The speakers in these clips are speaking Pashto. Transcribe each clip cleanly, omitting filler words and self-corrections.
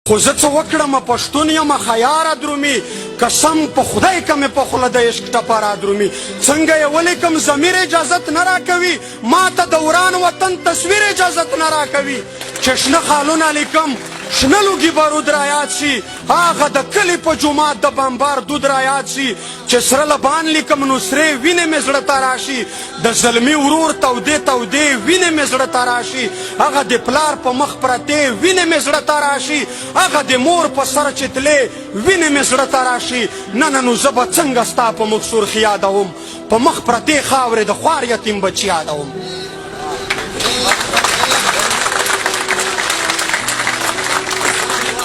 خو زه څه وکړم پښتون یم خیاره درومي قسم په خدای که مې په خوله د عشق ټپه را درومي څنګه یې ولیکم ضمیر اجازت نه راکوي ما ته د وران وطن تصویر اجازت نه راکوي چې شنه خالونه لیکم شنه لوګي بارود را یاد شي هغه د کلي په جومات د بمبار دود را یاد شي چې سره لبان لیکم نو سرې وینې مې زړه ته راشي د زلمي ورور تودې تودې وینې مې زړه ته راشي هغه د پلار په مخ پرتې وینې مې زړه ته راشي هغه د مور په سر چې تلې وینې مې زړه ته راشي نه نو زه به څنګه ستا په مخ سرخ یادوم په مخ پرتې خاورې د خوار یتیم بچي یادوم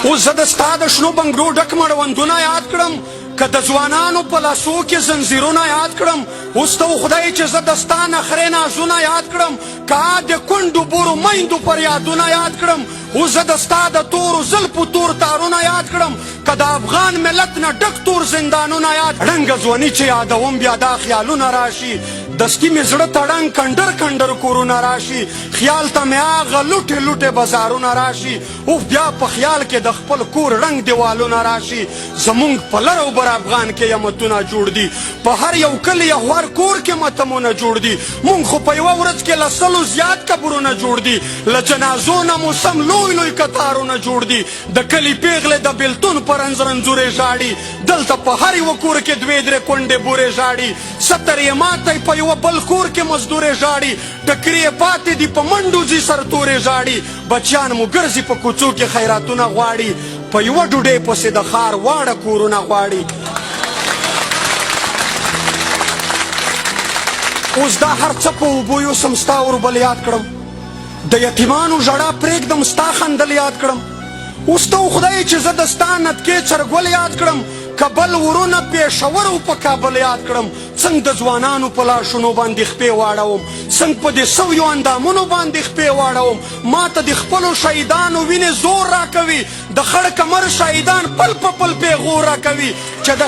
اوس زه د ستا د شنو بنګړو ډک مړوندونه یاد کړم که د ځوانانو په لاسو کې زنځیرونه یاد کړم اوس ته خدای چې زه د ستا نخرې نازونه یاد کړم که د کونډو بورو میندو پر یادونه یاد کړم اوس زه د ستا د تورو زلفو تور تارونه یاد کړم که د افغان ملت نه ډک تور زندانونه یاد ړنګه ځواني چې یادوم بیا دا خیالونه راشي دستي مې زړه ته ړنګ کنډر کنډر کورونه راشي خیال ته مې هغه لوټې لوټې بازارونه راشي اوف بیا په خیال کې د خپل کور رنګ دیوالونه راشي زمونږ په لر او بر افغان کې یمتونه جوړ دي په هر یو کلي یا هر کور کې متمونه جوړ دي مونږ خو په یوه ورځ کې له سلو زیات قبرونه جوړ دي له جنازو نه مو سم لوی لوی کتارونه جوړ دي د کلي پیغلې د بېلتون په رنځ رنځورې ژاړي دلته په هر یوه کور کې دوې درې کونډې بورې ژاړي ستر یې ماتی په یوه بل کور کې مزدورې ژاړي ټکرې یې پاتې دي په منډو ځي سرتورې ژاړي بچیان مو ګرځي په کوڅو کې خیراتونه غواړي په یوه ډوډۍ پسې د ښار واړه کورونه غواړي اوس دا هر څه په اوبو یوسم ستا اوربل یاد کړم د یتیمانو ژړا پرېږدم ستا خندل یاد کړم اوس ته خدای چې زه د ستا نتکې چرګول یاد کړم کابل ورونه پېښور او په کابل یاد کړم څنګه د ځوانانو په لاشونو باندې خپې واړوم څنګه په دې سویو اندامونو باندې خپې واړوم ما ته د خپلو شهیدانو وینې زور راکوي د خړ کمر شهیدان پل په پل پیغور راکوي چې د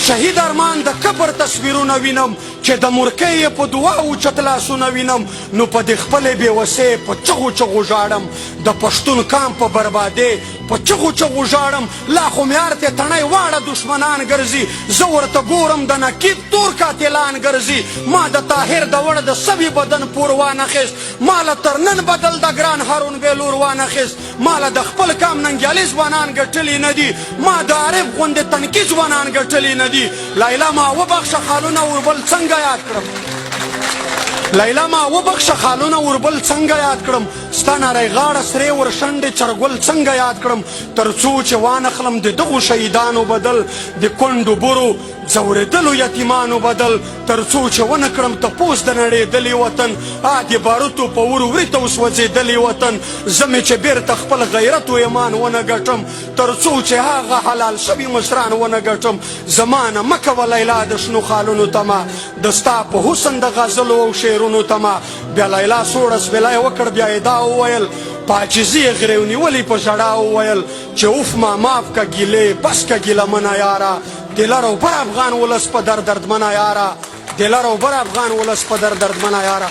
شهید ارمان د قبر تصویرونه وینم چې د مرکۍ په دعا اوچت لاسونه وینم نو په دې خپلې بېوسۍ په چغو چغو ژاړم د پښتون قام په بربادۍ په چغو چغو ژاړم لا خو مې ارتې تڼۍ واړه دښمنان ګرځي زه ورته ګورم د نقیب تور قاتلان ګرځي ما د طاهر د وړ د سوي بدن پور وانخیست ما له تر نن بدل د ګران هارون بېلور وانخیست ما له د خپل قام ننګیالي ځوانان ګټلي نه دي ما د عارف غوندې تنکي ځوانان ګټلي نه دي لیلا ما وبخښه خالونه وربل څنګه یاد کړم لیلا ما وبخښه خالونه وربل څنګه یاد کړم ستا نری غاړه سرې ورشنډې چرګل څنګه یاد کړم تر څو چې وانخلم د دغو شهیدانو بدل د کونډو بورو ځورېدلو یتیمانو بدل تر څو چې ونه کړم تپوس د نړېدلي وطن د باروتو په ور وړي ته وسوځېدلي وطن زه مې چې بېرته خپل غیرت و ایمان ونه ګټم تر څو چې هغه حلال شوي مشران ونه ګټم زما نه مه کوه لیلا د شنو خالونو تمه د ستا په حسن د غزلو او شعرونو تمه بیا لیلا سوړ اسویلی وکړ بیا یې دا وویل په عاجزي یې غرې ونیولې په ژړا وویل چې اوف ما ماف که ګیلې بس که ګیله منه یاره د لر او بر افغان ولس په دردمنه یاره د لر او بر افغان ولس په دردمنه یاره